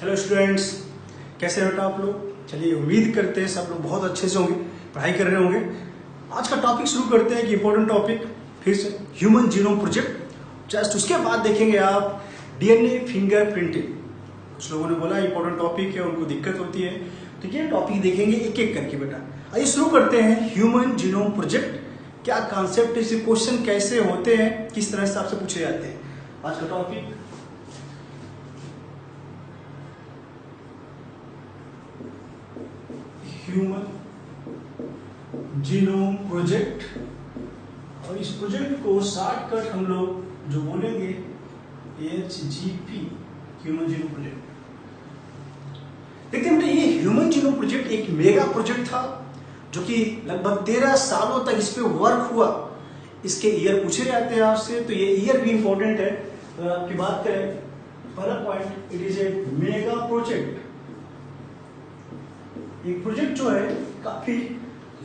Hello students, कैसे हो आप लोग। चलिए, उम्मीद करते हैं सब लोग बहुत अच्छे से होंगे, पढ़ाई कर रहे होंगे। आज का टॉपिक शुरू करते हैं, एक इंपॉर्टेंट टॉपिक फिर से ह्यूमन जीनोम प्रोजेक्ट। जस्ट उसके बाद देखेंगे आप डीएनए फिंगरप्रिंटिंग। कुछ लोगों ने बोला इंपॉर्टेंट टॉपिक है, उनको दिक्कत होती है, तो ये टॉपिक देखेंगे एक एक करके बेटा। आइए शुरू करते हैं ह्यूमन जीनोम प्रोजेक्ट। क्या कॉन्सेप्ट है, इसे क्वेश्चन कैसे होते हैं, किस तरह से आपसे पूछे जाते हैं। आज का टॉपिक ह्यूमन जीनोम प्रोजेक्ट, और इस प्रोजेक्ट को शॉर्टकट हम लोग जो बोलेंगे HGP, ह्यूमन जीनोम प्रोजेक्ट। देखते हैं, ये ह्यूमन जीनोम प्रोजेक्ट एक मेगा प्रोजेक्ट था जो कि लगभग 13 सालों तक इस पे वर्क हुआ। इसके ईयर पूछे जाते हैं आपसे, तो ये ईयर भी इंपॉर्टेंट है। अगर आपकी बात करें, पहला point, it is a mega project. एक प्रोजेक्ट जो है काफी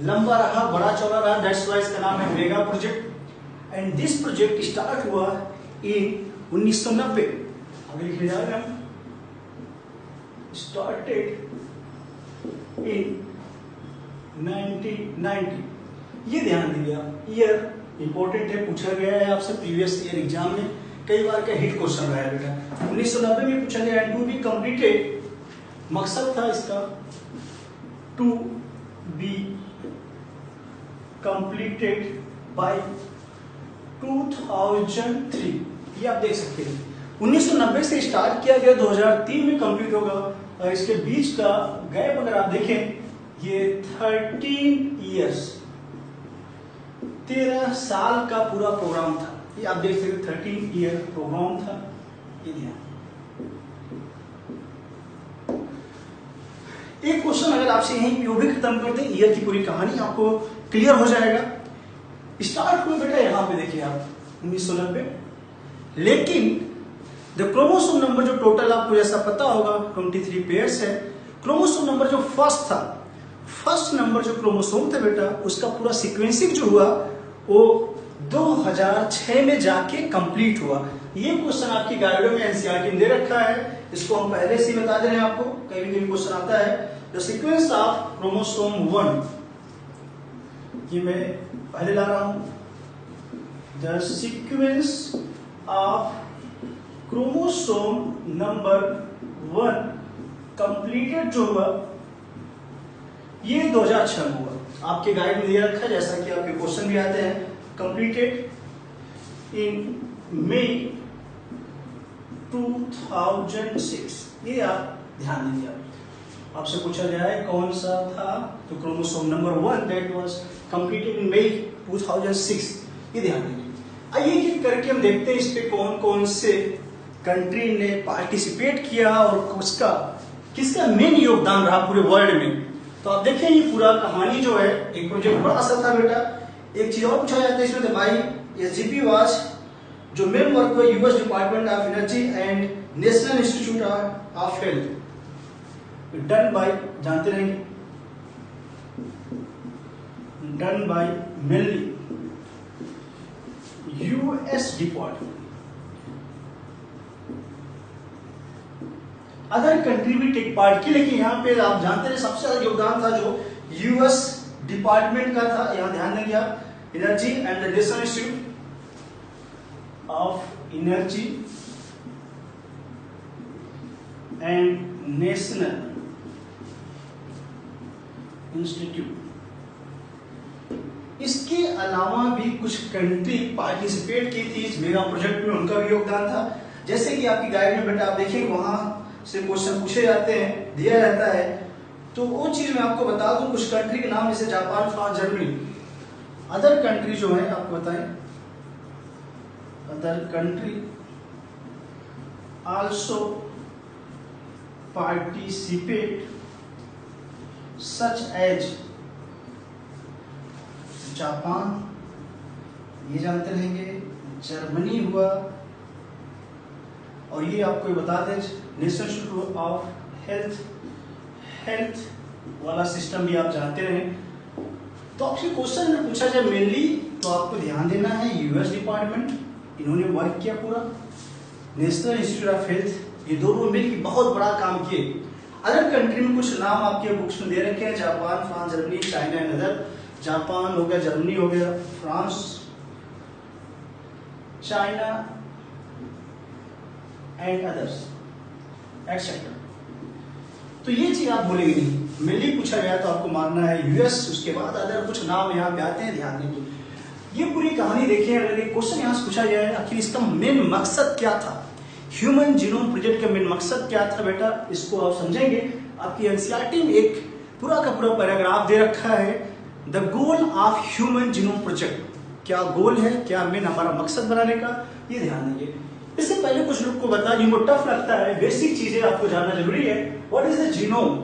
लंबा रहा, बड़ा चौड़ा रहा, दैट्स व्हाई इसका नाम है mega project. And this project start हुआ इन 1990। आगे लिखे जा रहे हैं, स्टार्टेड इन 1990। ये ध्यान दीजिए आप, ईयर इंपॉर्टेंट है, पूछा गया है आपसे प्रीवियस ईयर एग्जाम में, कई बार का हिट क्वेश्चन रहा है बेटा। 1990 में पूछा गया। एंड टू बी कंप्लीटेड, मकसद था इसका टू बी कंप्लीटेड बाय 2003। ये आप देख सकते हैं 1990 से स्टार्ट किया गया, 2003 में कंप्लीट होगा। और इसके बीच का गैप अगर आप देखें, ये 13 इयर्स, 13 साल का पूरा प्रोग्राम था। ये आप देख सकते 13 ईयर प्रोग्राम था। ये ध्यान, एक क्वेश्चन अगर आपसे यहीं पे भी खत्म करते हैं, ईयर की पूरी कहानी आपको क्लियर हो जाएगा। स्टार्ट हुए बेटा यहां पे देखिए आप 1990, लेकिन द क्रोमोसोम नंबर जो टोटल आपको जैसा पता होगा 23 पेयर्स है। क्रोमोसोम नंबर जो फर्स्ट था, फर्स्ट नंबर जो क्रोमोसोम था बेटा, उसका पूरा सीक्वेंसिंग जो हुआ वो 2006 में जाके कंप्लीट हुआ। ये क्वेश्चन आपकी गाइड में एनसीईआरटी में दे रखा है, इसको हम पहले से बता दे रहे हैं आपको, कभी भी क्वेश्चन आता है। द सीक्वेंस ऑफ क्रोमोसोम 1, ये मैं पहले ला रहा हूं। The sequence of chromosome number 1 completed जो हुआ, ये 2006 में हुआ। आपके गाइड में दिया रखा है, जैसा कि आपके क्वेश्चन भी आते हैं, कंप्लीटेड इन मई 2006। ये आप ध्यान दीजिए। आपसे पूछा गया है कौन सा था, तो chromosome number 1 that was completed in May 2006। ये ध्यान दीजिए। आइए एक करके हम देखते हैं इस पे कौन कौन से कंट्री ने पार्टिसिपेट किया और उसका किसका मेन योगदान रहा पूरे वर्ल्ड में। तो आप देखें, ये पूरा कहानी जो है, एक प्रोजेक्ट बड़ा सा था बेटा। एक चीज और पूछा जाता है इसमें, भाई एसजीपी वाज जो मेन वर्क हुआ US department of energy and national institute of health, done by, जानते रहेंगे, done by mainly US department. Other country भी टेक पार्ट की, लेकिन यहाँ पे आप जानते हैं सबसे ज्यादा योगदान था जो यूएस डिपार्टमेंट का था। यहाँ ध्यान देंगे आप, energy and the national institute of energy and national institute. इसके अलावा भी कुछ कंट्री पार्टिसिपेट की थी इस मेगा प्रोजेक्ट में, उनका भी योगदान था। जैसे कि आपकी गाइड में बेटा आप देखेंगे, वहां से क्वेश्चन पूछे जाते हैं, दिया रहता है। तो वो चीज मैं आपको बता दूं, कुछ कंट्री के नाम जैसे Japan, France, Germany. Other country जो है आपको बताएं, other country also participate such as Japan, ये जानते रहेंगे, जर्मनी हुआ, और ये आपको बता दें नेशनल इंस्टीट्यूट ऑफ हेल्थ वाला सिस्टम भी आप जानते रहे। तो आपसे क्वेश्चन में पूछा जाए मेनली, तो आपको ध्यान देना है यूएस डिपार्टमेंट, इन्होंने वर्क किया पूरा। नेशनल इंस्टीट्यूट ऑफ हेल्थ ये दोनों मिलकर बहुत बड़ा काम किए। अदर कंट्री में कुछ नाम आपके बुक्स में दे रखे हैं, Japan, France, Germany, China and other. Japan हो गया, जर्मनी हो गया, France, China and others etcetera. तो ये चीज आप भूलेंगे नहीं। मेनली पूछा गया तो आपको मानना है यूएस, उसके बाद अदर कुछ नाम यहाँ पे आते हैं, ध्यान देंगे। ये पूरी कहानी देखिए, अगर एक क्वेश्चन यहाँ से पूछा जाए आखिर इसका मेन मकसद क्या था, ह्यूमन जीनोम प्रोजेक्ट का मेन मकसद क्या था बेटा, इसको आप समझेंगे। आपकी एनसीईआरटी में एक पूरा का पूरा पैराग्राफ दे रखा है, the goal of human genome project. क्या गोल है, क्या मेन हमारा मकसद बनाने का, ये ध्यान देंगे। इससे पहले कुछ लोग को बता, जिनको टफ लगता है, बेसिक चीजें आपको जानना जरूरी है। What is the genome?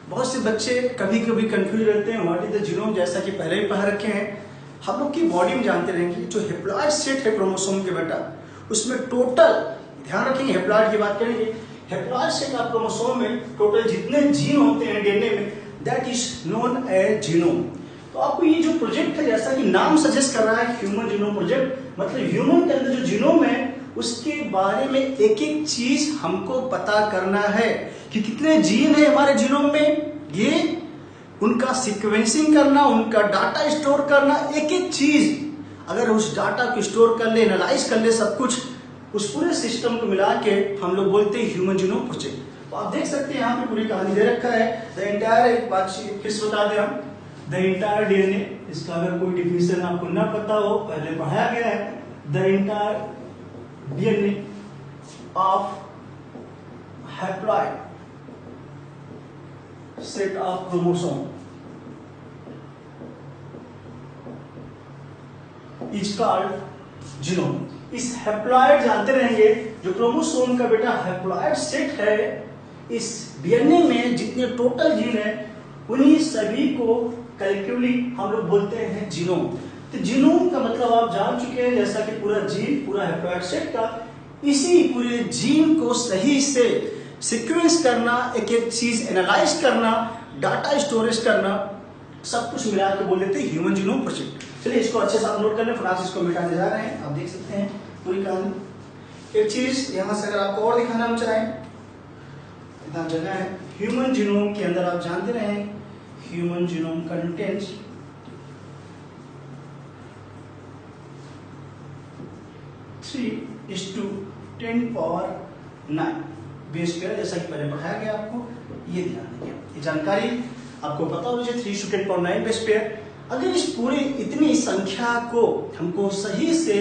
बहुत से बच्चे कभी कभी कंफ्यूज रहते हैं व्हाट इज द जीनोम, जैसा कि पहले भी पढ़ रखे हैं। हम लोग की बॉडी में जानते रहेंगे जो हेप्लॉइड सेट है क्रोमोसोम के बेटा, उसमें टोटल, ध्यान रखेंगे हेप्लॉइड की बात करेंगे, हेप्लॉइड सेट ऑफ क्रोमोसोम में टोटल जितने जीन होते हैं डीएनए में, that is known as genome. तो आपको ये जो प्रोजेक्ट है, जैसा कि नाम सजेस्ट कर रहा है ह्यूमन जीनोम प्रोजेक्ट, मतलब ह्यूमन के अंदर जो जीनोम है उसके बारे में एक एक चीज हमको पता करना है कि कितने जीन है हमारे जीनोम में, ये उनका सीक्वेंसिंग करना, उनका डाटा स्टोर करना, एक एक चीज अगर उस डाटा को स्टोर कर ले, एनालाइज कर ले सब कुछ, उस पूरे सिस्टम को मिला के हम लोग बोलते हैं ह्यूमन जीनोम प्रोजेक्ट। तो आप देख सकते हैं यहाँ पे पूरी कहानी दे रखा है। द एंटायर, एक बात फिर से बता दें हम, द एंटायर डीएनए, इसका अगर कोई डिफिनेशन आपको ना पता हो, पहले पढ़ाया गया है। The entire DNA of haploid set of chromosome is called genome. इस हैप्लॉइड जानते रहेंगे, जो क्रोमोसोम का बेटा हैप्लॉइड सेट है, इस डीएनए में जितने टोटल जीन है उन्हीं सभी को कलेक्टिवली हम लोग बोलते हैं जीनोम। तो जीनोम का मतलब आप जान चुके हैं, जैसा कि पूरा जीन, पूरा हैप्लॉइड सेट का, इसी पूरे जीन को सही से सीक्वेंस करना, एक एक चीज एनालाइज करना, डाटा स्टोरेज करना, सब कुछ मिला के बोल देते हैं ह्यूमन जीनोम प्रोजेक्ट। चलिए इसको अच्छे से आप नोट कर लें, फिर इसको मिटाने जा रहे हैं। आप देख सकते हैं पूरी कहानी। एक चीज यहां से अगर आपको और दिखाना हम चाहें, इतना जगह है। ह्यूमन जीनोम के अंदर आप जानते रहे, human genome contents 3:10⁹ base pair, जैसा कि पहले पढ़ाया गया आपको, ये ध्यान देंगे। ये जानकारी आपको पता होनी चाहिए, 3:10⁹ बेस पेयर। अगर इस पूरी इतनी संख्या को हमको सही से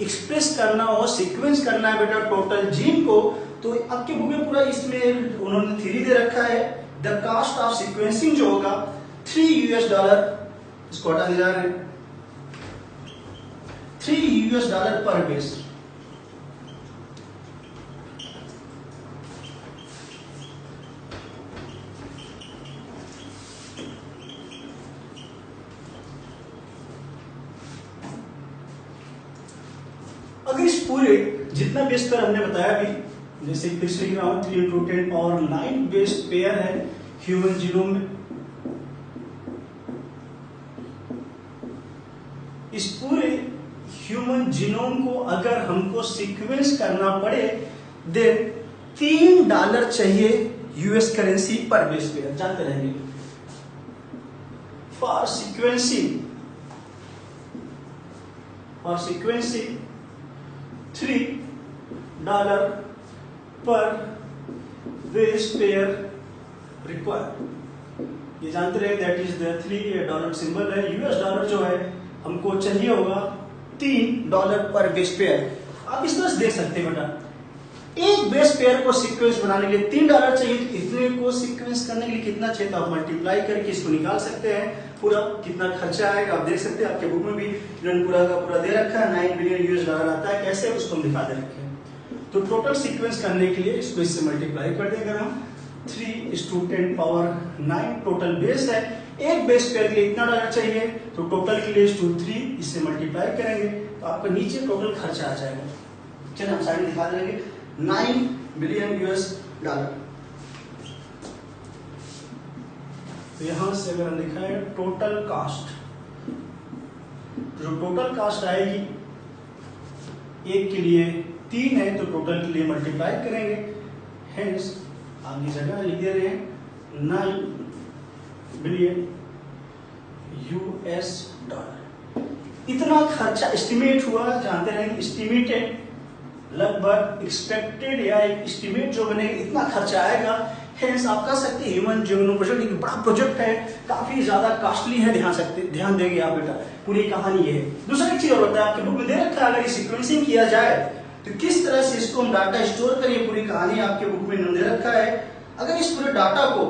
एक्सप्रेस करना हो, सीक्वेंस करना है बेटा टोटल जीन को, तो आपके बुक में पूरा इसमें उन्होंने थ्योरी दे रखा है। द कॉस्ट ऑफ सीक्वेंसिंग जो होगा $3, इसको हटाने जा रहे हैं, $3 पर बेस। अगर इस पूरे जितना बेस पेयर हमने बताया अभी, जैसे फिर से लिख रहा हूं, 3:10⁹ बेस पेयर है ह्यूमन जीनोम में। इस पूरे ह्यूमन जीनोम को अगर हमको सीक्वेंस करना पड़े, देन $3 चाहिए यूएस करेंसी पर बेस पेयर, जानते रहेंगे। फॉर सीक्वेंसिंग $3 पर बेस पेयर रिक्वायर्ड। ये जानते रहे, दैट इज द $3 सिंबल है। यूएस डॉलर जो है हमको चाहिए होगा $3 पर बेस पेयर। आप इस तरह से देख सकते हैं बेटा, एक बेस पेयर को सीक्वेंस बनाने के लिए $3 चाहिए, तो इतने को सीक्वेंस करने के लिए कितना चाहिए, तो आप मल्टीप्लाई करके इसको निकाल सकते हैं पूरा कितना खर्चा आएगा। आप देख सकते हैं आपके बुक में भी इन्होंने पूरा का पूरा दे रखा है, $9 बिलियन आता है, कैसे उसको हम दिखा दे रखे हैं। तो टोटल सीक्वेंस करने के लिए इसको इससे मल्टीप्लाई कर देंगे हम, 3:10⁹ टोटल बेस है। एक बेस पेयर के लिए इतना $1 चाहिए, तो टोटल के लिए 3 इससे मल्टीप्लाई करेंगे तो आपका नीचे टोटल खर्चा आ जाएगा। चलिए हम साइड में दिखा देंगे, $9 बिलियन। तो यहां से अगर हम दिखाएं टोटल कास्ट, जो टोटल कास्ट आएगी, एक के लिए 3 है तो टोटल के लिए मल्टीप्लाई करेंगे हेंस आप इस जगह लिख दे रहे हैं 9 बिलियन यूएस डॉलर। इतना खर्चा एस्टिमेट हुआ, जानते हैं एस्टिमेटेड लगभग एक्सपेक्टेड या एक एस्टिमेट जो बने इतना खर्चा आएगा। हेंस आप कह सकते हैं ह्यूमन जीनोम प्रोजेक्ट एक बड़ा प्रोजेक्ट है, काफी ज्यादा कॉस्टली है, ध्यान देंगे आप बेटा, पूरी कहानी ये है। दूसरा एक चीज और होता है आपके बुक में दे रखा है, अगर सीक्वेंसिंग किया जाए तो किस तरह से इसको हम डाटा स्टोर करें, पूरी कहानी आपके बुक में दे रखा है। अगर इस पूरे डाटा को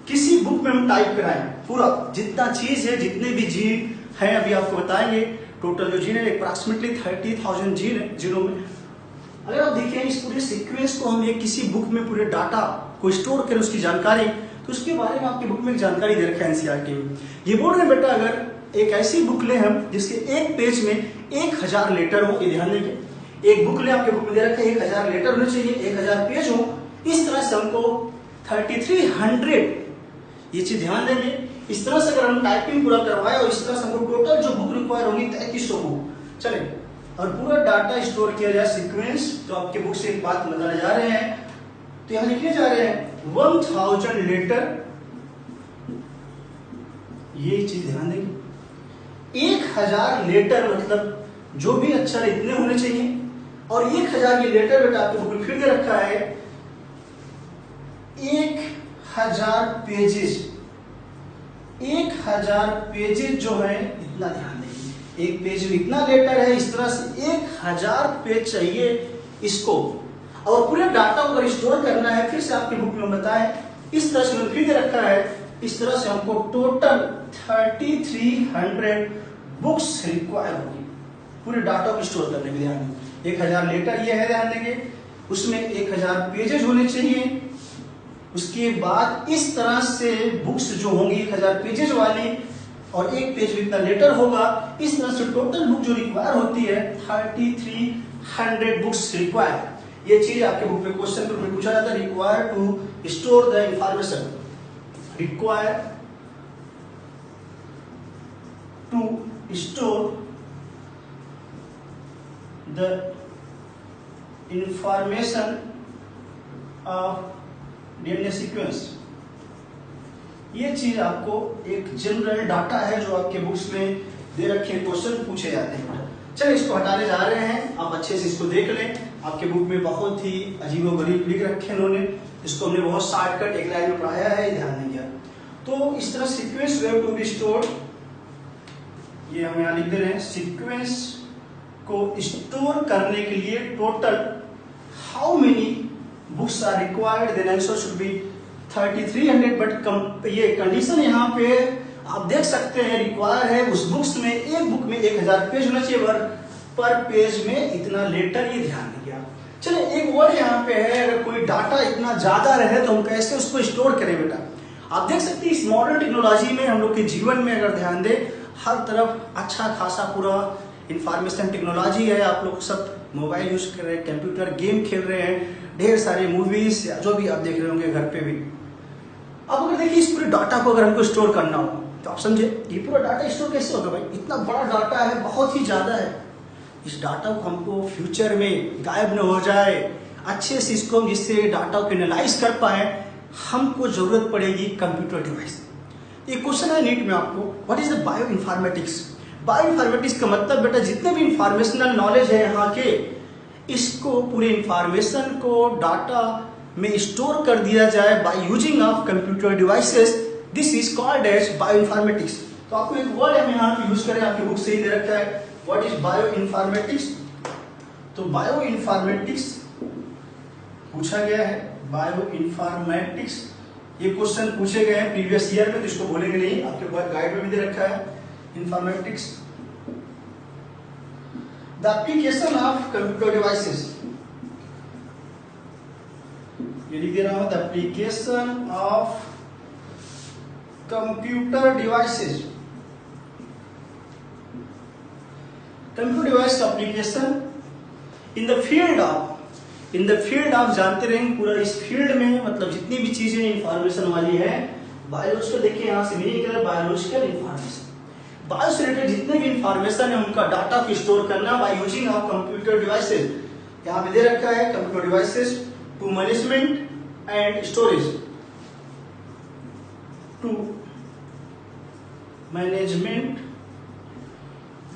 किसी बुक में हम टाइप कराएं, पूरा जितना चीज है, जितने भी जीन है अभी आपको बताएंगे, टोटल जो जीन है अप्रॉक्सीमेटली 30,000 जीन है जीनोम में। अगर आप देखें इस पूरे सीक्वेंस को हम एक किसी बुक में पूरे डाटा को स्टोर करें उसकी जानकारी, तो उसके बारे में आपकी बुक में एक जानकारी दे रखा है एनसीईआरटी में। ये बोल रहे हैं बेटा अगर एक ऐसी बुक ले हम जिसके एक पेज में 1000 लेटर हो, ये ध्यान देंगे, एक बुक ले आपके बुक में दे रखा है 1000 लेटर होने चाहिए, 1000 पेज हो, इस तरह से हमको 3300 ये चीज ध्यान देंगे। इस तरह से अगर हम टाइपिंग पूरा करवाए और इस तरह से हमको टोटल जो बुक रिक्वायर होगी 3300 बुक चले और पूरा डाटा स्टोर किया जाए सीक्वेंस, तो आपके बुक से एक बात बताने जा रहे हैं, तो यहां लिखने जा रहे हैं 1000 लेटर, ये चीज ध्यान देंगे। 1000 लेटर मतलब जो भी अक्षर इतने होने चाहिए, और 1000 ये लेटर बेटा आपके बुक में फिर दे रखा है 1000 पेजेस, 1000 पेजेस जो है इतना ध्यान देंगे, एक पेज में इतना लेटर है, इस तरह से 1000 पेज चाहिए इसको, और पूरे डाटा को अगर स्टोर करना है, फिर से आपके बुक में बताएं इस तरह से फिर दे रखा है, इस तरह से हमको टोटल 3300 बुक्स रिक्वायर होगी पूरे डाटा को स्टोर करने के। ध्यान देंगे 1000 लेटर ये है, ध्यान देंगे, उसमें 1000 पेजेस होने चाहिए, उसके बाद इस तरह से बुक्स जो होंगी 1000 पेजेस वाली, और एक पेज में इतना लेटर होगा, इस तरह से टोटल बुक जो रिक्वायर होती है 3300 बुक्स रिक्वायर। ये चीज आपके बुक में क्वेश्चन पेपर में पूछा जाता है, require to store the information, require to store the information of DNA sequence. ये चीज आपको एक जनरल डाटा है जो आपके बुक्स में दे रखे क्वेश्चन पूछे जाते हैं। चलिए इसको हटाने जा रहे हैं, आप अच्छे से इसको देख लें, आपके बुक में बहुत ही अजीबोगरीब लिख रखे उन्होंने, इसको हमने बहुत शॉर्टकट एक लाइन में पढ़ाया है, ध्यान नहीं दिया। तो इस तरह sequence way to be stored, ये हम यहाँ लिख दे रहे हैं, सीक्वेंस को स्टोर करने के लिए total how many books are required, then answer should be 3300, but ये कंडीशन यहाँ पे आप देख सकते हैं रिक्वायर है उस बुक्स में, एक बुक में 1000 पेज होना चाहिए, पर पेज में इतना लेटर, ये ध्यान दीजिए आप। चलिए एक वर्ड यहाँ पे है, अगर कोई डाटा इतना ज्यादा रहे तो हम कैसे उसको स्टोर करें बेटा। आप देख सकते हैं इस मॉडर्न टेक्नोलॉजी में हम लोग के जीवन में अगर ध्यान दें, हर तरफ अच्छा खासा पूरा इंफॉर्मेशन टेक्नोलॉजी है, आप लोग सब मोबाइल यूज कर रहे हैं, कंप्यूटर गेम खेल रहे हैं, ढेर सारे मूवीज या जो भी आप देख रहे होंगे घर पे भी। अब अगर देखिए इस पूरे डाटा को अगर हमको स्टोर करना हो तो आप समझे ये पूरा डाटा स्टोर कैसे होगा भाई, इतना बड़ा डाटा है, बहुत ही ज्यादा है, इस डाटा को हमको फ्यूचर में गायब न हो जाए, अच्छे से इसको हम जिससे डाटा को एनालाइज कर पाए, हमको जरूरत पड़ेगी कंप्यूटर डिवाइस। ये क्वेश्चन है नीट में आपको, what is the bio informatics. Bio informatics का मतलब बेटा जितने भी इंफॉर्मेशनल नॉलेज है यहाँ के, इसको पूरे इंफॉर्मेशन को डाटा में स्टोर कर दिया जाए by using of computer devices, this is called as bio informatics. तो आपको एक वर्ड हम यहाँ पे यूज करें, आपकी बुक से ही दे रखा है, व्हाट इज बायो इन्फॉर्मेटिक्स। तो बायो इन्फॉर्मेटिक्स पूछा गया है, बायो इन्फॉर्मेटिक्स ये क्वेश्चन पूछे गए हैं प्रीवियस ईयर में, तो इसको बोलेंगे नहीं, आपके पास गाइड में भी दे रखा है, informatics the application of computer devices, ये लिख दे रहा हूं, the application of computer devices, computer device application in the field of, जानते रहेंगे पूरा इस फील्ड में, मतलब जितनी भी चीजें इंफॉर्मेशन वाली है, बायोलॉजिकल, देखिए यहां से मीनिंग क्या है, बायोलॉजिकल इंफॉर्मेशन, बायो से रिलेटेड जितने भी इंफॉर्मेशन है उनका डाटा को स्टोर करना by using of computer devices. यहाँ पे दे रखा है computer devices to management and storage to management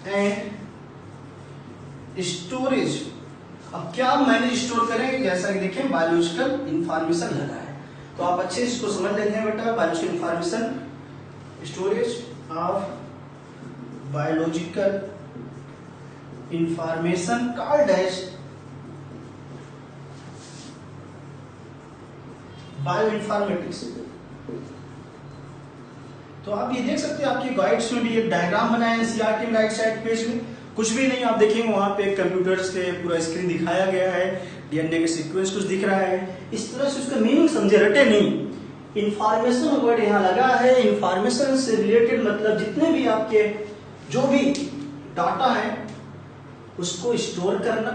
and storage. अब क्या मैनेज स्टोर करें, जैसा कि देखें बायोलॉजिकल इंफॉर्मेशन लगा है, तो आप अच्छे से इसको समझ लेते हैं बेटा। Biological information, storage of biological information called as bio informatics. तो आप ये देख सकते हैं आपकी गाइड्स में भी एक डायग्राम बनाया है एनसीईआरटी में, राइट साइड पेज में कुछ भी नहीं आप देखेंगे वहां पे कंप्यूटर से पूरा स्क्रीन दिखाया गया है, डीएनए के सीक्वेंस कुछ दिख रहा है, इस तरह से उसका मीनिंग समझे, रटे नहीं। इंफॉर्मेशन वर्ड यहाँ लगा है, इंफॉर्मेशन से रिलेटेड मतलब जितने भी आपके जो भी डाटा है उसको स्टोर करना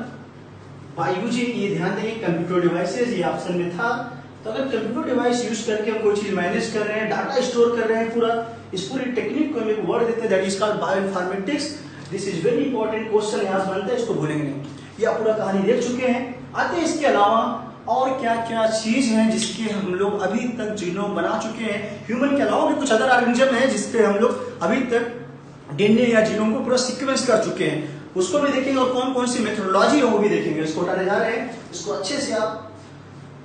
बाय यूजिंग, ये ध्यान देंगे कंप्यूटर डिवाइसेज, ये ऑप्शन में था। तो अगर कंप्यूटर डिवाइस यूज करके हम कोई चीज मैनेज कर रहे हैं, डाटा स्टोर कर रहे हैं, पूरा इस पूरी टेक्निक को हम एक वर्ड देते हैं that is called bio informatics. This is very important question यहाँ से बनता है, इसको भूलेंगे नहीं। ये आप पूरा कहानी देख चुके हैं। आते हैं इसके अलावा और क्या क्या चीज है जिसके हम लोग अभी तक जीनोम बना चुके हैं। ह्यूमन के अलावा भी कुछ अदर ऑर्गेनिज्म है जिसपे हम लोग अभी तक डीएनए या जीनोम को पूरा सीक्वेंस कर चुके हैं, उसको भी देखेंगे और कौन कौन सी मेथोडोलॉजी है वो भी देखेंगे। इसको हटाने जा रहे हैं, इसको अच्छे से आप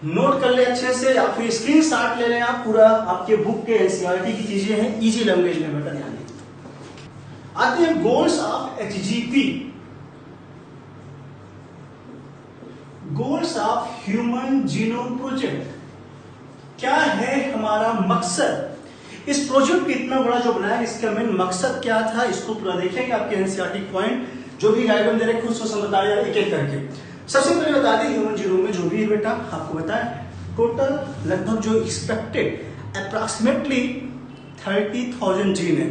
नोट कर ले अच्छे से, या फिर स्क्रीन शॉट ले लें आप, पूरा आपके बुक के एनसीईआरटी की चीजें हैं, इजी लैंग्वेज में बेटा ध्यान दें। आते हैं goals of HGP, goals of human genome project. क्या है हमारा मकसद, इस प्रोजेक्ट को इतना बड़ा जो बनाया इसका मेन मकसद क्या था, इसको पूरा देखेंगे। आपके एनसीईआरटी पॉइंट जो भी गाइड दे रखे उसको सब बताया एक एक करके। सबसे पहले बता दें ह्यूमन जीनोम में जो भी है बेटा आपको बताएं, टोटल लगभग जो एक्सपेक्टेड अप्रॉक्सीमेटली 30,000 जीन है।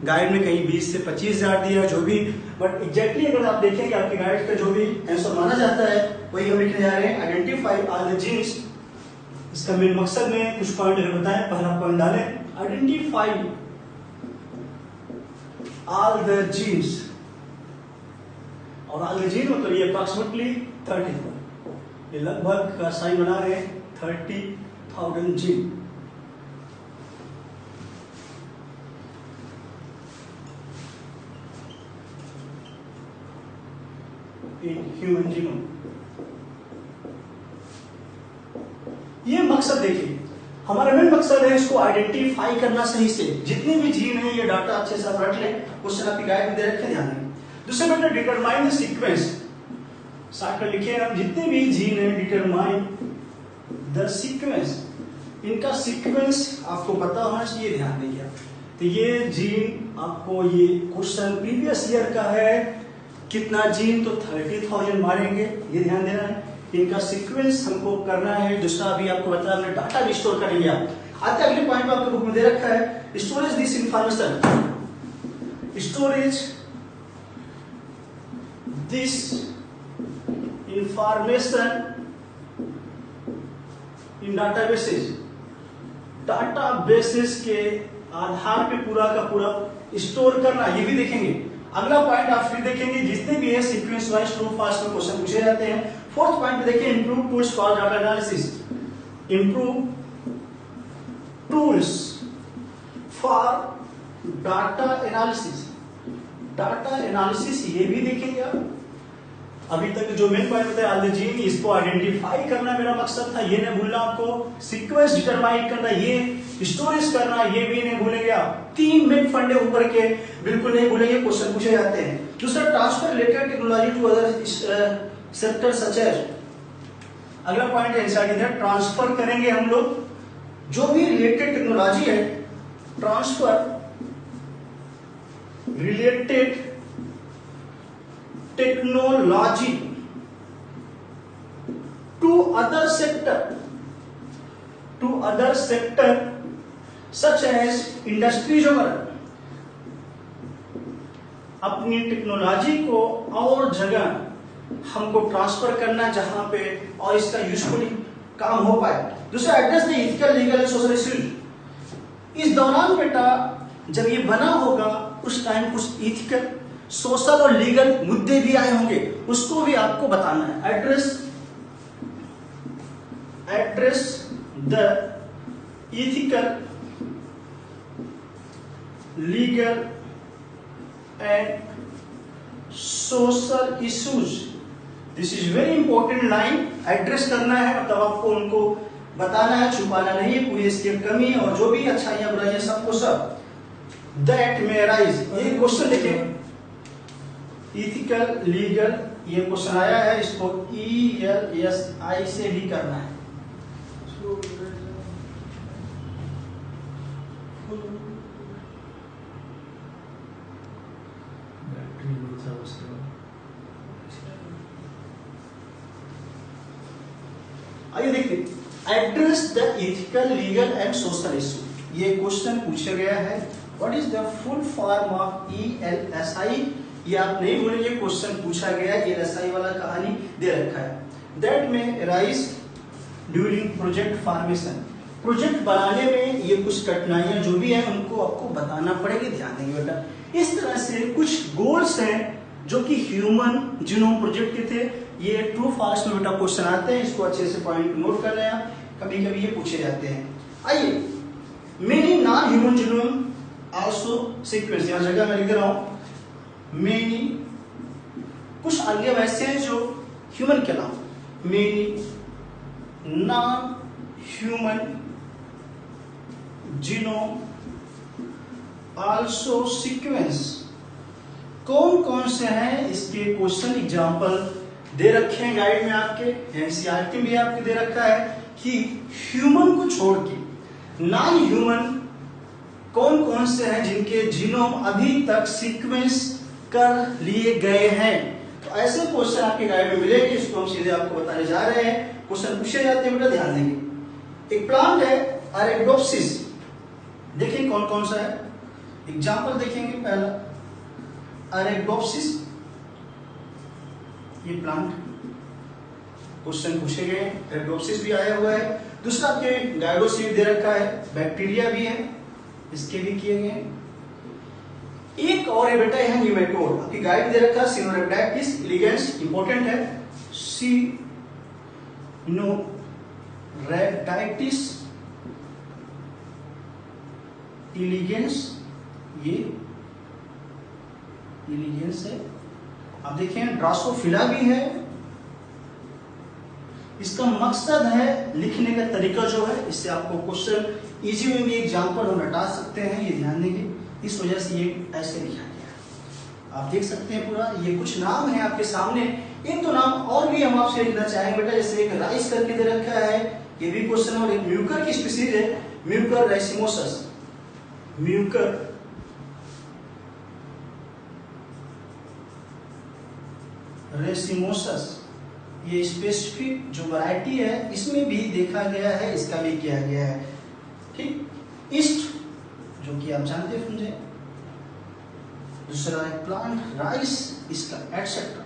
गाइड में कहीं 20 से 25,000 दिया जो भी, बट एग्जैक्टली अगर आप देखेंगे आपके गाइड का जो भी आंसर माना जाता है वही हम लिखने जा रहे हैं। आइडेंटिफाई ऑल द जीन्स, इसका मेन मकसद में कुछ पॉइंट बताएं। पहला पॉइंट डालें, आइडेंटिफाई ऑल द जीन्स, और ऑल द जीन मतलब ये अप्रॉक्सीमेटली 30,000, ये लगभग का साइन बना रहे हैं 30,000 जीन। इन ह्यूमन जीनोम, ये मकसद देखिए हमारा मेन मकसद है इसको आइडेंटिफाई करना सही से। जितने भी जीन है ये डाटा अच्छे से आप रख लें, क्वेश्चन आपकी गाइड में दे रखे, ध्यान दें। दूसरे बेटा डिटरमाइन द सीक्वेंस, साथ में लिखे हम जितने भी जीन है डिटरमाइन द सीक्वेंस, इनका सीक्वेंस आपको पता होना चाहिए, ध्यान देंगे आप। तो ये जीन आपको, ये क्वेश्चन प्रीवियस ईयर का है, कितना जीन, तो 30,000 मारेंगे, ये ध्यान देना है। इनका सीक्वेंस हमको करना है। दूसरा भी आपको बताया हमने, डाटा भी स्टोर करेंगे आप। आते अगले पॉइंट में आपके बुक में दे रखा है, storage this information, storage this information in databases, databases के आधार पे पूरा का पूरा स्टोर करना, ये भी देखेंगे। अगला पॉइंट आप फिर देखेंगे, जितने भी है सीक्वेंस वाइज ट्रू फास्ट में क्वेश्चन पूछे जाते हैं। फोर्थ पॉइंट पे देखिए, improve tools for data analysis, improve tools for data analysis, data analysis ये भी देखेंगे आप। अभी तक जो मेन पॉइंट बताया ऑल द जीन, इसको आइडेंटिफाई करना मेरा मकसद था, ये नहीं भूलना आपको। सीक्वेंस डिटरमाइन करना, ये स्टोरेज करना, ये भी नहीं भूलेंगे आप। 3 मेन फंडे ऊपर के बिल्कुल नहीं भूलेंगे, क्वेश्चन पूछे जाते हैं। दूसरा transfer related technology to other sector such as, अगला पॉइंट एनसीईआरटी है, ट्रांसफर करेंगे हम लोग जो भी रिलेटेड टेक्नोलॉजी है, transfer related technology to other sector such as industries. अपनी टेक्नोलॉजी को और जगह हमको ट्रांसफर करना जहां पे और इसका यूजफुली काम हो पाए। दूसरा, address the ethical, legal and social issues. इस दौरान बेटा जब ये बना होगा उस टाइम कुछ इथिकल, सोशल और लीगल मुद्दे भी आए होंगे, उसको भी आपको बताना है। Address the ethical, legal and social issues. This is very important line, address करना है, मतलब आपको उनको बताना है, छुपाना नहीं है, पूरी इसकी कमी और जो भी अच्छाइयां बुराइयां सबको सब दैट में राइज। ये क्वेश्चन देखें, इथिकल लीगल, ये क्वेश्चन आया है, इसको ELSI से भी करना है। आइए देखिए, address the ethical legal and social issue. ये क्वेश्चन पूछा गया है। What is the full form of ELSI? ये आप नहीं भूलेंगे, क्वेश्चन पूछा गया है, ELSI वाला कहानी दे रखा है। दैट में rise during project formation, project बनाने में ये कुछ कठिनाइयां जो भी है उनको आपको बताना पड़ेगी, ध्यान देंगे बेटा। इस तरह से कुछ गोल्स हैं जो कि ह्यूमन जीनोम प्रोजेक्ट के थे। ये ट्रू फॉल्स में बेटा क्वेश्चन आते हैं, इसको अच्छे से पॉइंट नोट कर लें, कभी कभी ये पूछे जाते हैं। आइए, many non human genome also sequence, यहां जगह मैं लिख रहा हूं मेनी, कुछ अन्य वैसे हैं जो ह्यूमन के नाम, many non human genome also sequence, कौन कौन से हैं इसके क्वेश्चन एग्जांपल दे रखे हैं गाइड में, आपके एनसीईआरटी में आपके दे रखा है कि ह्यूमन को छोड़ के नॉन ह्यूमन कौन कौन से हैं जिनके जीनोम अभी तक सीक्वेंस कर लिए गए हैं। तो ऐसे क्वेश्चन आपके गाइड में मिलेंगे, इसको हम सीधे आपको बताने जा रहे हैं। क्वेश्चन पूछे जाते हैं बेटा, ध्यान देंगे। एक प्लांट है अरेबिडोप्सिस, देखिए कौन कौन सा है, एग्जांपल देखेंगे। पहला अरेबिडोप्सिस, ये प्लांट क्वेश्चन पूछे गए, अरेबिडोप्सिस भी आया हुआ है। दूसरा आपके गाइडोसीड दे रखा है, बैक्टीरिया भी है, इसके भी किए गए। एक और है बेटा है न्यूमेटोड, आपकी गाइड दे रखा है सिनोरेप्टाइटिस एलिगेंस, इंपॉर्टेंट है, सिनोरेप्टाइटिस एलिगेंस, ये एलिगेंस है। अब देखें ड्रासोफिला भी है। इसका मकसद है लिखने का तरीका जो है, इससे आपको क्वेश्चन इजी में भी एग्जांपल हम हटा सकते हैं, ये ध्यान देंगे। इस वजह से ये ऐसे लिखा गया, आप देख सकते हैं पूरा। ये कुछ नाम है आपके सामने, एक तो नाम और भी हम आपसे लिखना चाहेंगे बेटा, जैसे एक राइस करके दे रखा है, ये भी क्वेश्चन। और एक म्यूकर की स्पीसीज है, म्यूकर रेसिमोसस, म्यूकर रेसिमोसस, ये स्पेसिफिक जो वैरायटी है इसमें भी देखा गया है, इसका भी किया गया है। ठीक, ईस्ट जो कि आप जानते समझे। दूसरा है प्लांट राइस, इसका एटसेट्रा।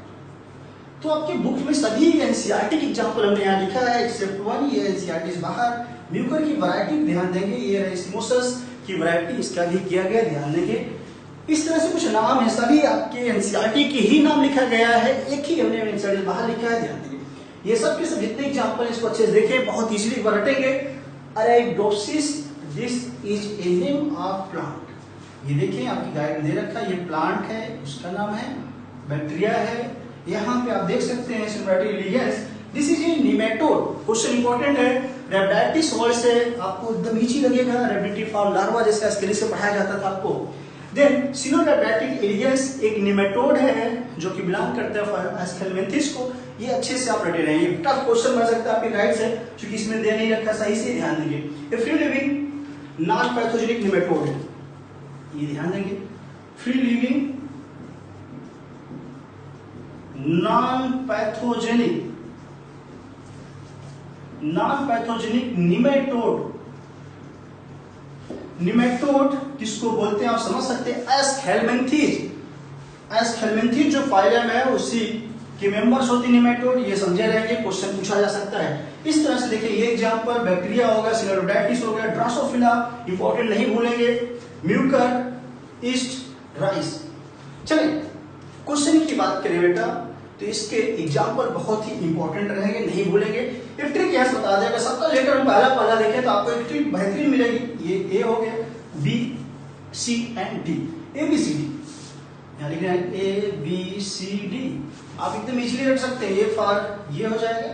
तो आपके बुक में सभी एनसीईआरटी की एग्जांपल हमने यहाँ लिखा है एक्सेप्ट वन, ये एनसीईआरटी बाहर। म्यूकर की वैरायटी ध्यान देंगे, ये रेसिमोसस की वैरायटी, इसका भी किया गया, ध्यान देंगे। इस तरह से कुछ नाम है, सभी आपके एनसीईआरटी के ही नाम लिखा गया है, एक ही हमने एनसीईआरटी बाहर लिखा है, ध्यान देंगे। ये सब के सब जितने एग्जांपल इसको अच्छे से देखें, बहुत इजीली रटेंगे। Arabidopsis, this is a name of plant. ये देखें आपकी गाइड में दे रखा है, ये प्लांट है, उसका नाम है, बैक्टीरिया है। यहाँ पे आप देख सकते हैं सिम्बायोटिक elegans, this is a nematode. Question important है, रेप्टाइटिस वर्ड से आपको एकदम इजी लगेगा, रेप्टिटिव फॉर्म लार्वा जैसा स्केली से पढ़ाया जाता था आपको। देन सिनोरेप्टाइटिक एलिगेंस एक निमेटोड है जो कि बिलोंग करता है एस्केलमेंथिस को। ये अच्छे से आप रटे रहेंगे, टफ क्वेश्चन बन सकता है आपके गाइड से, क्योंकि इसमें दे नहीं रखा, सही से ध्यान देंगे। A free living non pathogenic nematode है, ये ध्यान देंगे। Free living non pathogenic nematode. Nematode किसको बोलते हैं आप समझ सकते हैं, एस्केलमेंथिस। एस्केलमेंथिस जो फाइलम है उसी के मेंबर्स होती है निमेटोड, ये समझे रहेंगे, क्वेश्चन पूछा जा सकता है। इस तरह से देखिए, ये एग्जांपल बैक्टीरिया होगा, सिनोरेप्टाइटिस हो गया, ड्रासोफिला इंपॉर्टेंट नहीं भूलेंगे, म्यूकर, ईस्ट, राइस। चलिए क्वेश्चन की बात करें बेटा, तो इसके एग्जाम्पल बहुत ही इंपॉर्टेंट रहेंगे, नहीं भूलेंगे। एक ट्रिक यहाँ बता देगा, सबका लेटर हम पहला देखें तो आपको एक ट्रिक बेहतरीन मिलेगी। ये ए हो गया, B C and D, A B C D, यहाँ लिख रहे हैं ए बी सी डी, आप एकदम इजीली रख सकते हैं। ए फॉर ये हो जाएगा,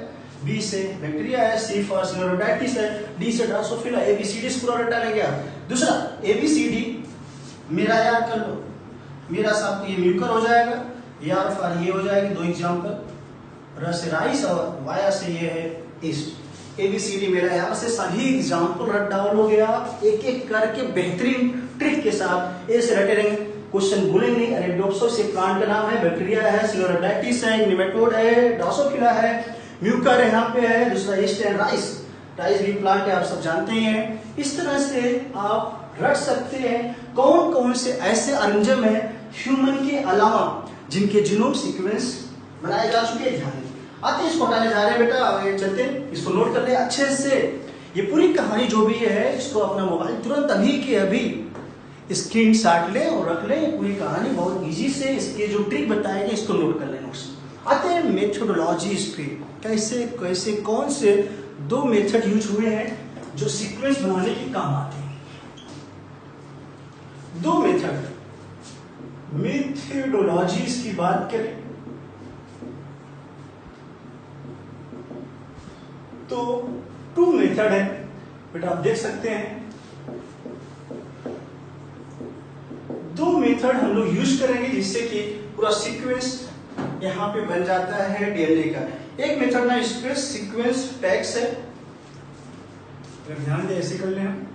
बी से बैक्टीरिया है, सी फॉर सिनोरोडाइटिस है, डी से Drosophila, A B C D पूरा रट्टा लेंगे आप। दूसरा ए बी सी डी मेरा याद कर लो, मेरा साहब तो ये म्यूकर हो जाएगा, यार फॉर ये हो जाएगी, दो एग्जाम्पल, र से राइस और वाया से ये है ईस्ट। एबीसीडी मेरा यहाँ से सभी एग्जाम्पल रट डाउन हो गया, एक एक करके बेहतरीन ट्रिक के साथ। ए से रटे रहेंगे, क्वेश्चन भूलेंगे नहीं। अरेबिडोप्सिस से प्लांट का नाम है, बैक्टीरिया है, सिनोरोडाइटिस है, निमेटोड है, ड्रोसोफिला है, म्यूकर यहाँ पे है, दूसरा ईस्ट एंड राइस, राइस भी प्लांट है, आप सब जानते ही हैं। इस तरह से आप रट सकते हैं कौन कौन से ऐसे एंजाइम है ह्यूमन के अलावा जिनके जीनोम सीक्वेंस बनाए जा चुके हैं। ध्यान आते हैं, इसको हटाने जा रहे हैं बेटा, आगे चलते हैं, इसको नोट कर ले अच्छे से। ये पूरी कहानी जो भी है, इसको अपना मोबाइल तुरंत अभी के अभी स्क्रीन शॉट ले और रख ले। ये पूरी कहानी बहुत इजी से, इसके जो ट्रिक बताएंगे इसको नोट कर ले नोट्स। आते हैं मेथोडोलॉजी पे, कैसे कैसे कौन से दो मेथड यूज हुए हैं जो सीक्वेंस बनाने के काम आते हैं। दो मेथड मेथोडोलॉजीज की बात करें तो टू मेथड है बेटा, आप देख सकते हैं। दो मेथड हम लोग यूज करेंगे जिससे कि पूरा सीक्वेंस यहां पे बन जाता है डीएनए का। एक मेथड ना स्पेस सीक्वेंस टैग्स है, अगर ध्यान दे ऐसे कर ले हम,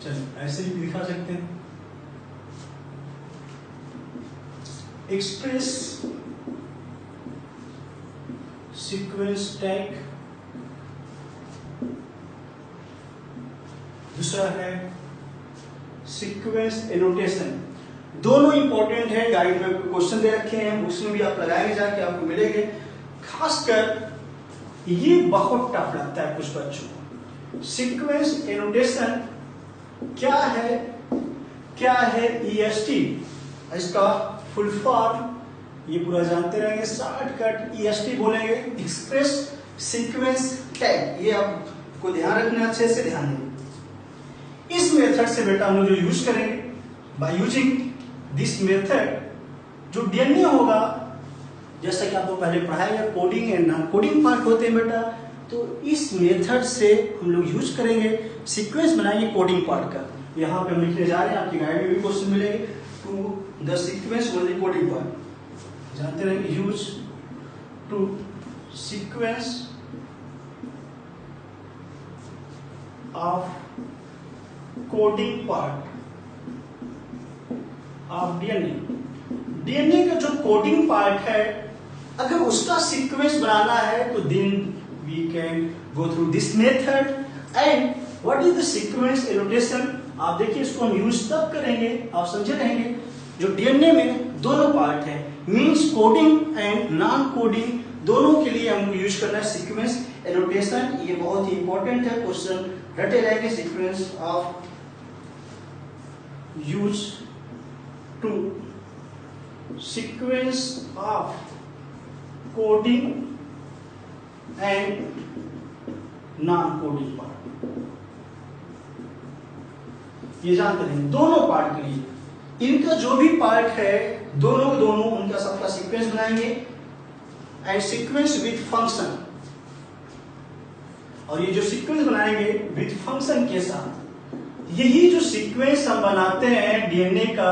चलो ऐसे भी दिखा सकते हैं। एक्सप्रेस सीक्वेंस टैग, दूसरा है सीक्वेंस एनोटेशन। दोनों इंपॉर्टेंट है, गाइड में क्वेश्चन दे रखे हैं, उसमें भी आप लगाएंगे जाके आपको मिलेंगे। खासकर ये बहुत टफ लगता है कुछ बच्चों को। सीक्वेंस एनोटेशन क्या है, क्या है ईएसटी, इसका फुल फॉर्म ये पूरा जानते रहेंगे, शॉर्टकट ईएसटी बोलेंगे, एक्सप्रेस सीक्वेंस टैग। ये आपको ध्यान रखना, अच्छे से ध्यान दें। इस मेथड से बेटा हम लोग जो यूज करेंगे, बाय यूजिंग दिस मेथड, जो डीएनए होगा, जैसा कि आपको पहले पढ़ाया गया coding and non coding part होते हैं बेटा, तो इस मेथड से हम लोग यूज करेंगे, सीक्वेंस बनाएंगे कोडिंग पार्ट का। यहाँ पे हम लिखने जा रहे हैं, आपकी गाइड में भी क्वेश्चन मिलेंगे, to the sequence only coding part, जानते रहेंगे। Use to sequence of coding part of DNA. DNA का जो कोडिंग पार्ट है, अगर उसका सीक्वेंस बनाना है तो then we can go through this method. And what is the sequence annotation, आप देखिए इसको हम यूज तब करेंगे, आप समझे रहेंगे, जो डीएनए में दोनों पार्ट है, means coding and non coding, दोनों के लिए हमको यूज करना है सीक्वेंस एनोटेशन। ये बहुत ही इंपॉर्टेंट है, क्वेश्चन रटे रहेंगे। Sequence of use to sequence of coding and non coding part, ये जानते हैं दोनों पार्ट के लिए। इनका जो भी पार्ट है, दोनों उनका सबका सीक्वेंस बनाएंगे एंड सीक्वेंस विथ फंक्शन। और ये जो सीक्वेंस बनाएंगे विथ फंक्शन के साथ, यही जो सीक्वेंस हम बनाते हैं डीएनए का,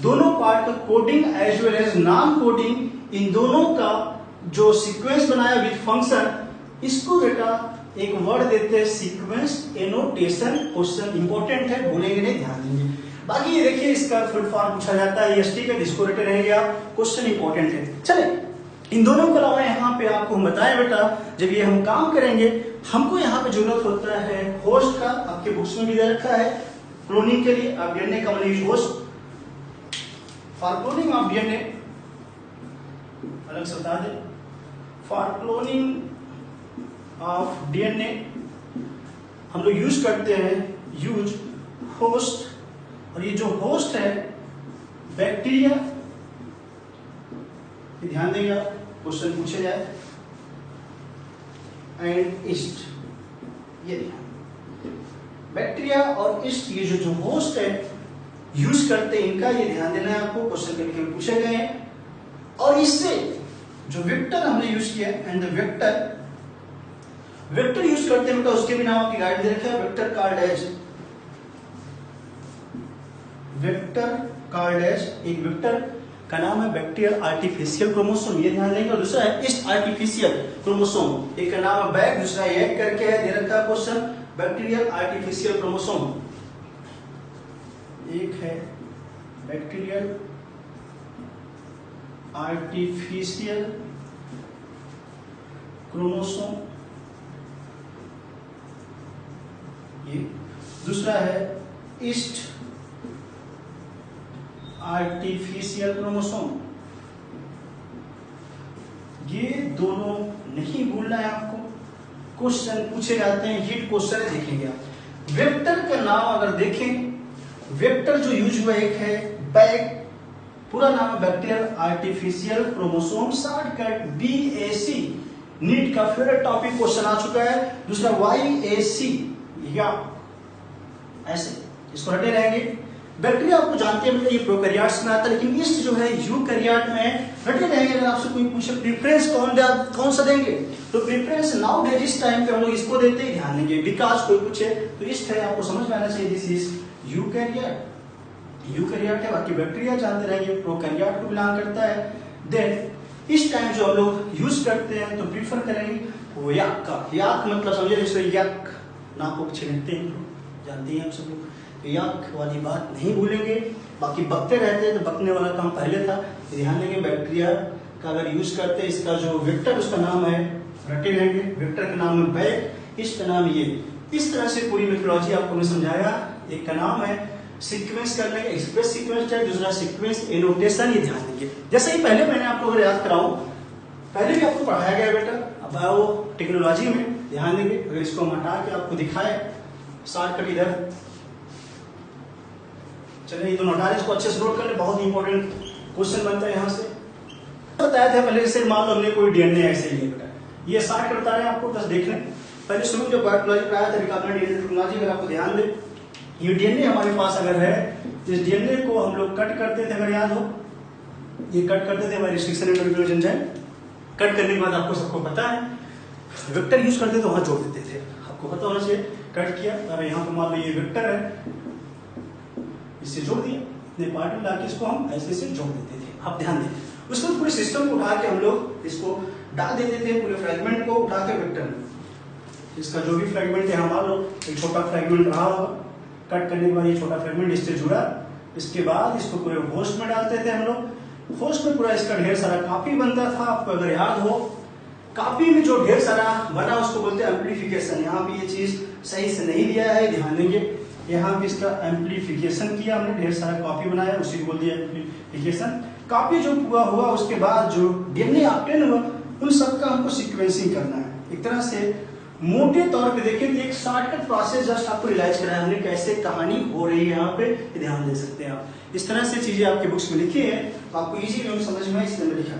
दोनों पार्ट का coding as well as non coding, इन दोनों का जो सीक्वेंस बनाया विथ फंक्शन, इसको बेटा एक वर्ड देते हैं सीक्वेंस एनोटेशन। क्वेश्चन इंपॉर्टेंट है, भूलेंगे नहीं, ध्यान देंगे। बाकी ये देखिए इसका फुल फॉर्म पूछा जाता है ईएसटी का, जिसको रटे रहेंगे आप, क्वेश्चन इंपॉर्टेंट है। चले इन दोनों के अलावा यहाँ पे आपको हम बताएं बेटा, जब ये हम काम करेंगे, हमको यहाँ पे जरूरत होता है होस्ट का, आपके बुक्स में भी दे रखा है, क्लोनिंग के लिए आप डीएनए का use host for cloning of DNA, अलग से बता दे, फॉर क्लोनिंग ऑफ डीएनए हम लोग यूज करते हैं यूज होस्ट। और ये जो होस्ट है बैक्टीरिया, ये ध्यान देंगे आप, क्वेश्चन पूछे जाए एंड ईस्ट, ये ध्यान, बैक्टीरिया और ईस्ट ये जो होस्ट है यूज करते हैं इनका, ये ध्यान देना है आपको, क्वेश्चन कभी कभी पूछे गए हैं। और इससे जो वेक्टर हमने यूज किया एंड द वेक्टर यूज करते हैं, उसके भी नाम आपकी गाइड दे रखा है, वेक्टर कार्डेज। वेक्टर कार्डेज, एक वेक्टर का नाम है बैक्टीरियल आर्टिफिशियल क्रोमोसोम, ये ध्यान देंगे। और दूसरा है ईस्ट आर्टिफिशियल क्रोमोसोम, एक का नाम है बैक, दूसरा एग करके है, दे रखा है क्वेश्चन, बैक्टीरियल आर्टिफिशियल क्रोमोसोम। एक है बैक्टीरियल आर्टिफिशियल क्रोमोसोम, ये दूसरा है ईस्ट आर्टिफिशियल क्रोमोसोम। ये दोनों नहीं भूलना है आपको, क्वेश्चन पूछे जाते हैं, हिट क्वेश्चन है, देखेंगे आप। वेक्टर का नाम अगर देखें, वेक्टर जो यूज हुआ एक है बैक, पूरा नाम है bacterial artificial chromosome, shortcut BAC, NEET का फेवरेट टॉपिक क्वेश्चन आ चुका है। दूसरा YAC, या ऐसे इसको रटे रहेंगे। बैक्टीरिया आपको जानते हैं मतलब ये प्रोकैरियोट्स में आता है, लेकिन ईस्ट जो है यूकैरियोट में रटे रहेंगे। अगर आपसे कोई पूछे प्रेफरेंस कौन सा देंगे, तो प्रेफरेंस नाउ डेज इस टाइम पे हम लोग इसको देते हैं, ध्यान देंगे। बिकॉज कोई पूछे तो ईस्ट है, आपको समझ में आना चाहिए, दिस इज यूकैरियोट है। बाकी बैक्टीरिया जानते रहेंगे प्रोकैरियोट को बिलोंग करता है। देन इस टाइम जो हम लोग यूज करते हैं तो प्रीफर करेंगे वो याक का, याक मतलब समझे, जैसे याक नाक को छिड़कते हैं, जानते हैं हम सब लोग, तो याक वाली बात नहीं भूलेंगे। बाकी बकते रहते हैं तो बकने वाला काम पहले था, ध्यान देंगे। बैक्टीरिया का अगर यूज करते हैं, इसका जो वेक्टर उसका नाम है रटे रहेंगे, वेक्टर का नाम है बैक, इसका नाम ये। इस तरह से पूरी मेथोडोलॉजी आपको मैं समझाया। एक का नाम है सीक्वेंस करने का, एक्सप्रेस सीक्वेंस टाइप, दूसरा सीक्वेंस एनोटेशन, ये ध्यान देंगे। जैसे ही पहले मैंने आपको अगर याद कराऊं, पहले भी आपको पढ़ाया गया बेटा, अब बायो टेक्नोलॉजी में ध्यान देंगे। अगर इसको हम हटा के आपको दिखाए शॉर्टकट इधर, चलिए ये दोनों हटा रहे, इसको अच्छे से नोट कर ले, बहुत इंपॉर्टेंट क्वेश्चन बनता है यहाँ से। बताया था पहले, जैसे मान लो हमने कोई DNA ऐसे लिया बेटा, ये शॉर्टकट बता रहे हैं आपको, बस देख लें। पहले शुरू जो बायोलॉजी पढ़ाया था रिकॉम्बिनेंट DNA टेक्नोलॉजी, अगर आपको ध्यान दे, ये DNA हमारे पास अगर है, इस DNA को हम लोग कट करते थे, अगर याद हो, ये कट करते थे हमारे रिस्ट्रिक्शन एंडोन्यूक्लियोज एंजाइम। कट करने के बाद आपको सबको पता है वेक्टर यूज करते तो वहां जोड़ देते थे, आपको पता होना चाहिए। कट किया, अगर यहाँ पे मान लो ये वेक्टर है, इससे जोड़ दिया, इतने पार्ट में लाके इसको हम ऐसे से जोड़ देते थे, आप ध्यान दें। उसको पूरे सिस्टम को उठा के हम लोग इसको डाल देते थे, पूरे फ्रेगमेंट को उठा के वेक्टर में। इसका जो भी फ्रेगमेंट है, मान लो एक छोटा फ्रेगमेंट रहा होगा, कट करने के बाद ये छोटा फ्रेगमेंट इससे जुड़ा, इसके बाद इसको पूरे होस्ट में डालते थे हम लोग। होस्ट में पूरा इसका ढेर सारा कॉपी बनता था, आपको अगर याद हो। कॉपी में जो ढेर सारा बना उसको बोलते हैं एम्प्लीफिकेशन। यहाँ पे ये चीज सही से नहीं दिया है, ध्यान देंगे। यहाँ पे इसका एम्प्लीफिकेशन किया हमने, ढेर सारा कॉपी बनाया, उसी को बोल दिया एम्प्लीफिकेशन। कॉपी जो पूरा हुआ उसके बाद जो DNA ऑब्टेन हुआ, उन सबका हमको सीक्वेंसिंग करना है। एक तरह से मोटे तौर पे देखें तो एक शॉर्टकट प्रोसेस जस्ट आपको रियलाइज कराया हमने, कैसे कहानी हो रही है यहाँ पे, ध्यान दे सकते हैं आप। इस तरह से चीजें आपके बुक्स में लिखी है, आपको इजी वे में समझ में इसलिए लिखा,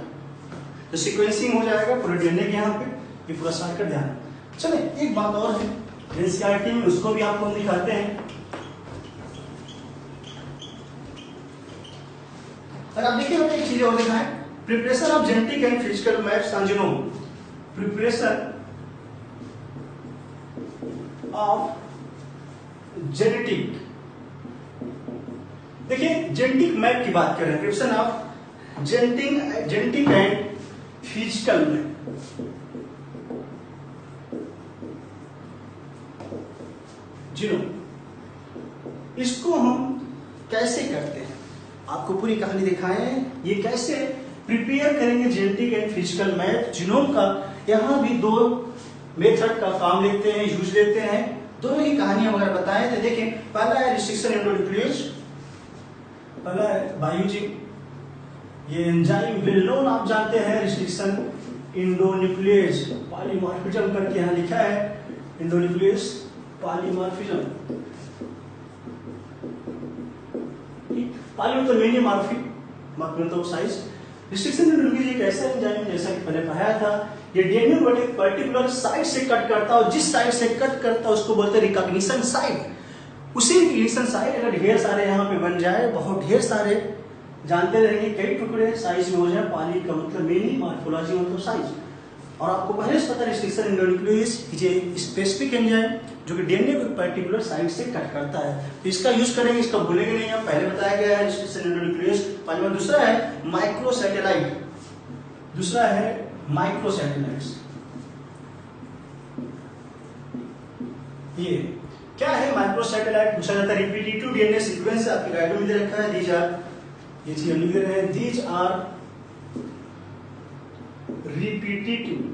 तो सीक्वेंसिंग हो जाएगा पूरे DNA के यहाँ पे, ये पूरा शॉर्टकट ध्यान। चले एक बात और है NCERT में, उसको भी आपको हम दिखाते हैं। और आप देखिए हमने एक चीज और लिखा है, preparation of genetic and physical maps on genome. Preparation of genetic, देखिए जेनेटिक मैप की बात कर रहे हैं, preparation of genetic and physical map. Genome, इसको हम कैसे करते हैं, आपको पूरी कहानी दिखाएं, ये कैसे प्रिपेयर करेंगे genetic and physical map genome का। यहाँ भी दो मेथड का काम लेते हैं, यूज लेते हैं, दोनों ही कहानियां वगैरह बताएं। तो देखें, पहला है रिस्ट्रिक्शन एंडोन्यूक्लियोज, पहला है बायोजिन, ये एंजाइम वेल नोन आप जानते हैं, रिस्ट्रिक्शन एंडोन्यूक्लियोज पॉलीमॉर्फिज्म करके यहाँ लिखा है, एंडोन्यूक्लियोज पॉलीमॉर्फिज्म। पॉली मतलब मिनी मॉर्फी, मतलब साइज, रिस्ट्रिक्शन एंडोन्यूक्लियस एक ऐसा एंजाइम जैसा कि पहले पढ़ाया था, ये डीएनए को एक पर्टिकुलर साइट से कट करता है और जिस साइट से कट करता है उसको बोलते हैं रिकॉग्निशन साइट। उसी रिकॉग्निशन साइट अगर ढेर सारे यहाँ पे बन जाए, बहुत ढेर सारे, जानते रहेंगे कई टुकड़े साइज में हो जाए, पाली का मतलब मेनी, मॉर्फोलॉजी मतलब साइज। और आपको पहले से पता है रिस्ट्रिक्शन एंडोन्यूक्लियस ये स्पेसिफिक एंजाइम जो कि डीएनए को पर्टिकुलर साइट से कट करता है, तो इसका यूज करेंगे, इसका भूलेंगे नहीं, हम पहले बताया गया है रिस्ट्रिक्शन एंडोन्यूक्लियस। दूसरा है माइक्रोसैटेलाइट, दूसरा है माइक्रोसैटेलाइट्स। ये क्या है माइक्रोसैटेलाइट? पूछा जाता है रिपीटेटिव डीएनए सीक्वेंस, आपके गाइड में दे रखा है, दीज आर, ये चीज हम लिख रहे हैं, these are repetitive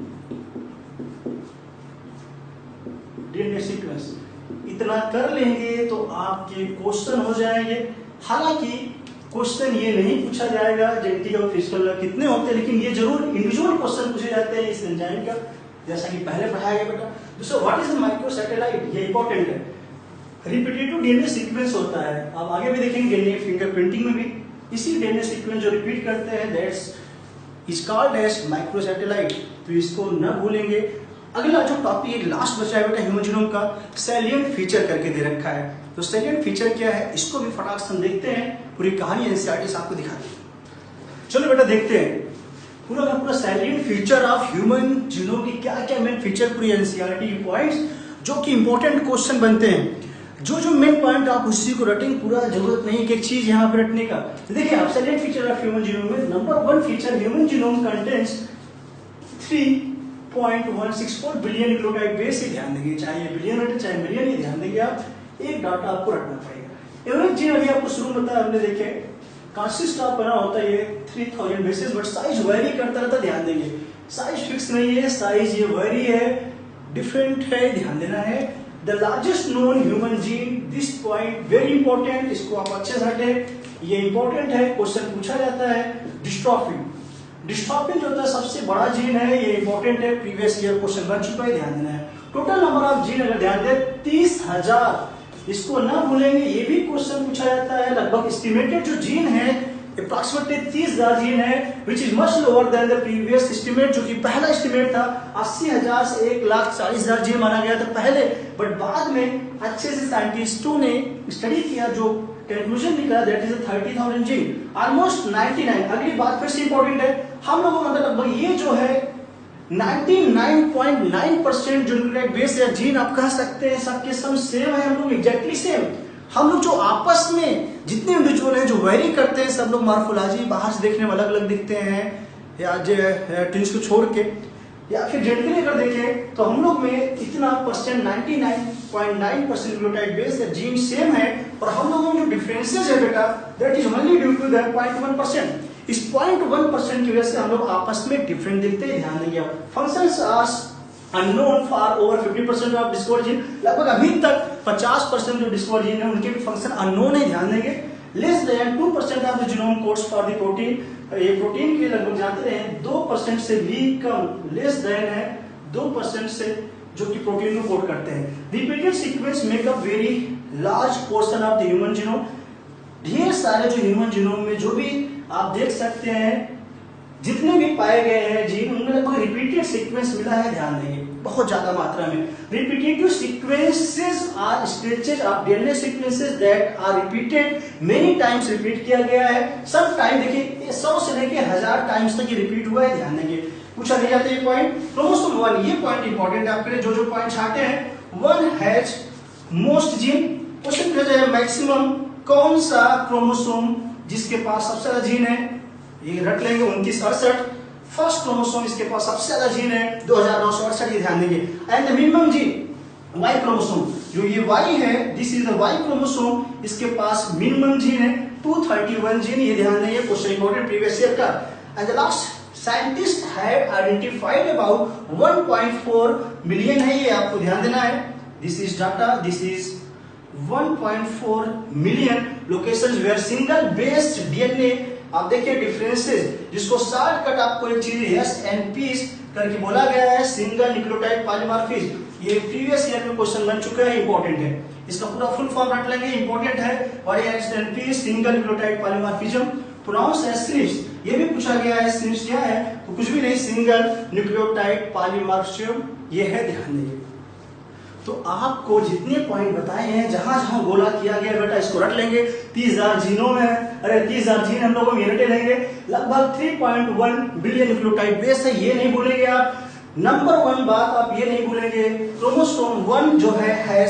DNA sequence. इतना कर लेंगे तो आपके क्वेश्चन हो जाएंगे। हालांकि क्वेश्चन ये नहीं पूछा जाएगा जेनेटिक और फिजिकल कितने होते हैं, लेकिन ये जरूर इंडिविजुअल क्वेश्चन पूछे जाते हैं इस एंजाइम का, जैसा कि पहले पढ़ाया गया बेटा। दूसरा व्हाट इज माइक्रोसैटेलाइट, ये इंपॉर्टेंट है। रिपीटेटिव डीएनए सीक्वेंस होता है, आप आगे भी देखेंगे डीएनए फिंगरप्रिंटिंग में भी इसी डीएनए सीक्वेंस जो रिपीट करते हैं that's is called as microsatellite, तो इसको न भूलेंगे। अगला जो टॉपिक एक लास्ट बचा है बेटा ह्यूमन जीनोम का, सैलिएंट फीचर करके दे रखा है। तो सैलिएंट फीचर क्या है, इसको भी फटाक से हम देखते हैं, पूरी कहानी एनसीईआरटी आपको दिखाते हैं। चलो बेटा देखते हैं पूरा का पूरा salient feature of human genome की क्या क्या मेन फीचर, पूरी एनसीईआरटी पॉइंट्स जो कि इंपॉर्टेंट क्वेश्चन बनते हैं। जो जो मेन पॉइंट आप उसी को रटेंगे, पूरा जरूरत नहीं कि एक चीज यहाँ पे रटने का। तो देखिए आप salient feature of human genome में number 1 feature, human genome contents 3.164 billion nucleotide base. से ध्यान देंगे, चाहे ये बिलियन रटे चाहे मिलियन, ही ध्यान देंगे आप, एक डाटा आपको रखना पड़ेगा। एवरेज जीन अभी आपको शुरू में बताया हमने, देखे कंसिस्ट ऑफ बना होता है ये 3000 बेसिस, बट साइज वेरी करता रहता, ध्यान देंगे साइज फिक्स नहीं है, साइज ये वेरी है, डिफरेंट है, ध्यान देना है। The largest known human gene, this point very important, इसको आप अच्छे से हटे, ये इंपॉर्टेंट है, क्वेश्चन पूछा जाता है। डिस्ट्रोफिन, डिस्ट्रोफिन जो होता है सबसे बड़ा जीन है, ये इंपॉर्टेंट है, प्रीवियस ईयर क्वेश्चन बन चुका है, ध्यान देना है। टोटल नंबर ऑफ जीन अगर ध्यान दें 30,000, इसको ना भूलेंगे, ये भी क्वेश्चन पूछा जाता है। लगभग एस्टिमेटेड जो जीन है अप्रॉक्सिमेटली 30,000 जीन है, which is much lower than the previous estimate, जो कि पहला एस्टिमेट था 80,000 से 1,40,000 जीन माना गया था पहले, बट बाद में अच्छे से साइंटिस्टों ने स्टडी किया, जो कंक्लूजन निकला दैट इज 30,000 जीन, ऑलमोस्ट 99। अगली बात फिर से इंपॉर्टेंट है, हम लोगों को लगभग ये जो है 99.9% जो न्यूक्लियोटाइड बेस या जीन आप कह सकते हैं, सबके सब सेम है, हम लोग एग्जैक्टली सेम। हम लोग जो आपस में जितने इंडिविजुअल हैं जो वेरी करते हैं, सब लोग मॉर्फोलॉजी बाहर से देखने में अलग अलग दिखते हैं, या ट्विंस को छोड़ के, या फिर जेनेटिकली अगर देखें तो हम लोग में इतना परसेंट 99.9% न्यूक्लियोटाइड बेस या जीन सेम है, और हम लोगों में जो डिफरेंसेस है बेटा that is only due to that 0.1%। इस 0.1% की वजह से हम लोग आपस में डिफरेंट दिखते हैं, ध्यान देंगे आप। Functions are unknown for over 50% of discover gene, लगभग अभी तक 50% जो डिस्कवर जीन है उनके भी फंक्शन अननोन है, ध्यान देंगे। Less than 2% of the genome codes for the protein, ये प्रोटीन के लगभग जानते हैं 2% से भी कम, लेस देन है 2% से, जो कि प्रोटीन को कोड करते हैं। Repeated sequence make up very large portion of the human genome, ढेर सारे जो ह्यूमन जीनोम में जो भी आप देख सकते हैं जितने भी पाए गए हैं जीन, उनमें लगभग रिपीटेड सीक्वेंस मिला है, ध्यान देंगे बहुत ज्यादा मात्रा में। Repetitive sequences are stretches of DNA sequences that are repeated many times, repeat किया गया है, सब टाइम देखिए 100 से लेके 1000 टाइम्स तक ये रिपीट हुआ है, ध्यान देंगे। पूछा नहीं जाता ये पॉइंट। क्रोमोसोम 1, ये पॉइंट इंपॉर्टेंट है आपके लिए, जो जो पॉइंट छाटे हैं। 1 हैज मोस्ट जीन, क्वेश्चन पूछा जाए मैक्सिमम कौन सा क्रोमोसोम जिसके पास सबसे ज्यादा जीन है, ये रख लेंगे 2968। फर्स्ट क्रोमोसोम इसके पास सबसे ज्यादा जीन है 2968, ये ध्यान देंगे। And the minimum gene Y chromosome, जो ये वाई है, this is the Y chromosome, इसके पास मिनिमम जीन है 231 जीन, ये ध्यान देंगे, क्वेश्चन इंपॉर्टेंट प्रीवियस ईयर का। And the last scientist have identified about 1.4 million है, ये आपको ध्यान देना है। This is data, this is 1.4 million locations where single based DNA, आप देखिए डिफरेंसेस, जिसको शॉर्टकट आपको एक चीज SNPs करके बोला गया है, सिंगल न्यूक्लियोटाइड पॉलीमॉर्फिज्म, ये प्रीवियस ईयर में क्वेश्चन बन चुका है, इंपॉर्टेंट है, इसका पूरा फुल फॉर्म रख लेंगे, इंपॉर्टेंट है। What is SNP, single nucleotide polymorphism, pronounce as snips, ये भी पूछा गया है सिंस क्या है, तो कुछ भी नहीं, सिंगल न्यूक्लियोटाइड पॉलीमॉर्फिज्म, ये है, ध्यान देंगे। तो आपको जितने पॉइंट बताए हैं, जहां जहां गोला किया गया बेटा इसको रट लेंगे। 30,000 जीनों में है, अरे 30,000 जीन हम लोगों में रटे रहेंगे, लगभग 3.1 बिलियन न्यूक्लियोटाइड बेस है, ये नहीं भूलेंगे आप। नंबर 1 बात आप ये नहीं भूलेंगे, क्रोमोसोम 1 जो है has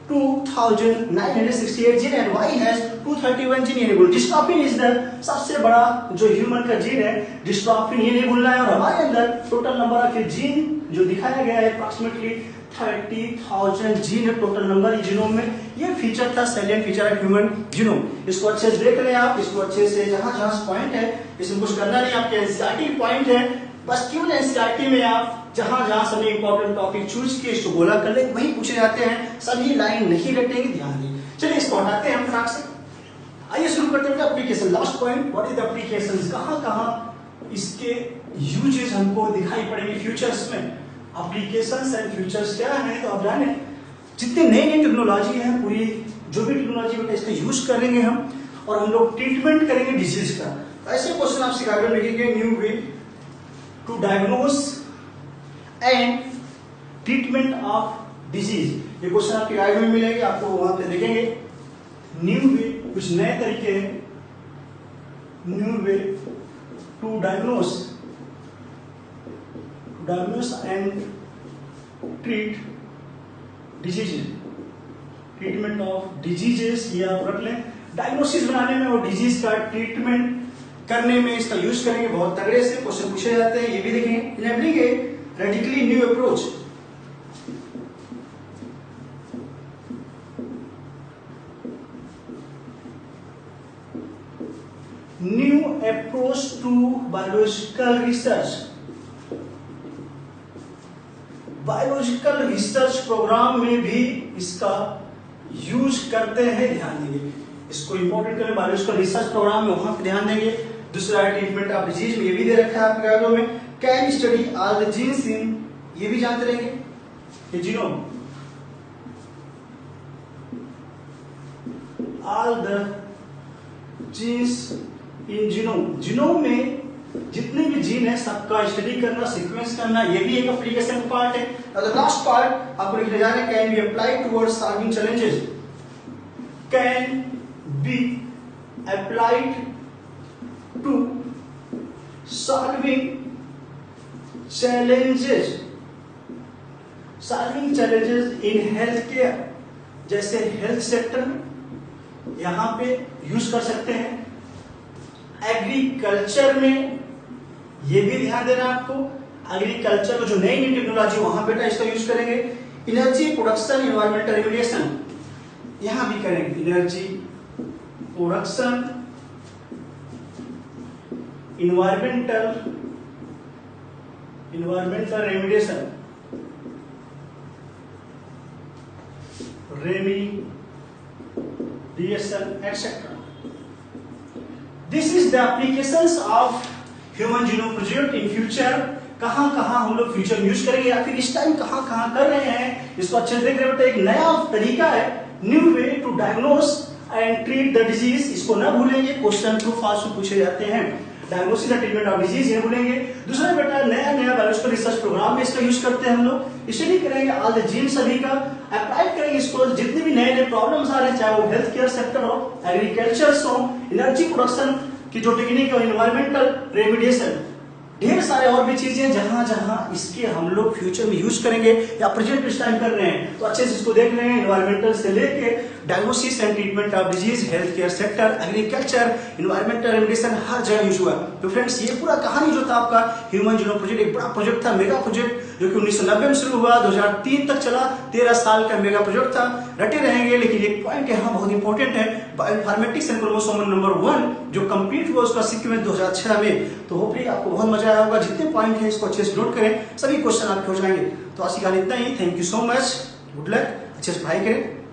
2968 gene and Y has 231 gene, ये नहीं भूल। डिस्ट्रोफिन इज द सबसे बड़ा जो ह्यूमन का जीन है, डिस्ट्रोफिन, ये नहीं भूलना है। और हमारे अंदर टोटल नंबर ऑफ जीन जो दिखाया गया है अप्रोक्सीमेटली 30,000 जीन है टोटल नंबर जीनोम में। ये फीचर था सैलिएंट फीचर है ह्यूमन जीनोम। इसको अच्छे से देख लें आप, इसको अच्छे से, जहां जहां पॉइंट है इसमें कुछ करना नहीं, आपके एनसीईआरटी पॉइंट है, बस केवल एनसीईआरटी में आप जहां जहां सभी इंपॉर्टेंट टॉपिक चूज किए इसको गोला कर ले, वही पूछे जाते हैं, सभी लाइन नहीं रटेंगे, ध्यान दें। चलिए इसको हटाते हैं हम फटाक से, आइए शुरू करते हैं application. Last point, what is the applications, कहां कहां इसके यूजेस हमको दिखाई पड़ेंगे फ्यूचर्स में। एप्लीकेशंस एंड फ्यूचर्स क्या है, तो आप जाने जितनी नई नई टेक्नोलॉजी है, पूरी जो भी टेक्नोलॉजी है इसका यूज करेंगे हम, और हम लोग ट्रीटमेंट करेंगे डिजीज का। ऐसे क्वेश्चन आप शिकागो में लिखेंगे, new way to diagnose and treatment of disease, ये क्वेश्चन आपके गाइड में मिलेंगे, आपको वहां पे देखेंगे। न्यू वे, कुछ नए तरीके हैं, new way to diagnose and treat diseases, treatment of diseases, ये आप रख लें। डायग्नोसिस बनाने में और डिजीज का ट्रीटमेंट करने में इसका यूज करेंगे, बहुत तगड़े से क्वेश्चन पूछे जाते हैं, ये भी देखेंगे। Enabling a radically new approach, new approach to biological research, biological research program में भी इसका यूज करते हैं, ध्यान देंगे। इसको इंपॉर्टेंट करें, बायोलॉजिकल रिसर्च प्रोग्राम में, वहां पर ध्यान देंगे। दूसरा ट्रीटमेंट ऑफ डिजीज में, ये भी दे रखा है आपके कागजों में। Can study all the genes in, ये भी जानते रहेंगे, ये genome, all the genes in genome, genome में जितने भी जीन है सबका स्टडी करना, सीक्वेंस करना, ये भी एक एप्लीकेशन पार्ट है। और द लास्ट पार्ट आपको लिखने जा रहे हैं, can be applied towards solving challenges, can be applied to solving challenges, solving challenges in health care, जैसे हेल्थ सेक्टर में यहां पे यूज कर सकते हैं। एग्रीकल्चर में, ये भी ध्यान देना आपको, एग्रीकल्चर में जो नई नई टेक्नोलॉजी वहां बेटा इसका यूज करेंगे। एनर्जी प्रोडक्शन, एनवायरमेंटल रेगुलेशन, यहां भी करेंगे। Energy production, environmental remediation, etcetera. This is the applications of human genome project in future. कहां कहां हम लोग फ्यूचर यूज करेंगे, या फिर इस टाइम कहां कहां कर रहे हैं, इसको अच्छे से देख रहे बेटा। एक नया तरीका है, new way to diagnose and treat the disease, इसको ना भूलेंगे, क्वेश्चन ट्रू फॉल्स में पूछे जाते हैं। Diagnosis and treatment of disease, ये भूलेंगे। दूसरा बेटा नया नया बायोलॉजिकल रिसर्च प्रोग्राम में इसका यूज करते हैं हम लोग, स्टडी करेंगे ऑल द जीन, सभी का अप्लाई करेंगे इसको, जितने भी नए नए प्रॉब्लम्स आ रहे हैं, चाहे वो हेल्थ केयर सेक्टर हो, एग्रीकल्चर हो, एनर्जी प्रोडक्शन की जो टेक्निक है, एनवायरमेंटल रेमिडिएशन, ढेर सारे और भी चीजें जहां जहां इसके हम लोग फ्यूचर में यूज करेंगे या प्रेजेंट इस टाइम कर रहे हैं, तो अच्छे से इसको देख रहे हैं। एनवायरमेंटल से लेके diagnosis and treatment of disease, health care sector, agriculture, environmental remediation, हर जगह यूज हुआ। तो फ्रेंड्स ये पूरा कहानी जो था आपका ह्यूमन जीनोम प्रोजेक्ट, एक बड़ा प्रोजेक्ट था, मेगा प्रोजेक्ट, जो कि 1990 में शुरू हुआ, 2003 तक चला, 13 साल का मेगा प्रोजेक्ट था। रटे रहेंगे, लेकिन एक पॉइंट यहाँ बहुत इंपॉर्टेंट है, बायोइन्फॉर्मेटिक्स एंड क्रोमोसोम नंबर 1 जो कंप्लीट हुआ उसका सीक्वेंस 2006 में। तो होपफुली आपको बहुत मजा आया होगा, जितने पॉइंट है इसको अच्छे से नोट करें, सभी क्वेश्चन आपके हो जाएंगे। तो आज की कहानी इतना ही, thank you so much, good luck, अच्छे से पढ़ाई करें।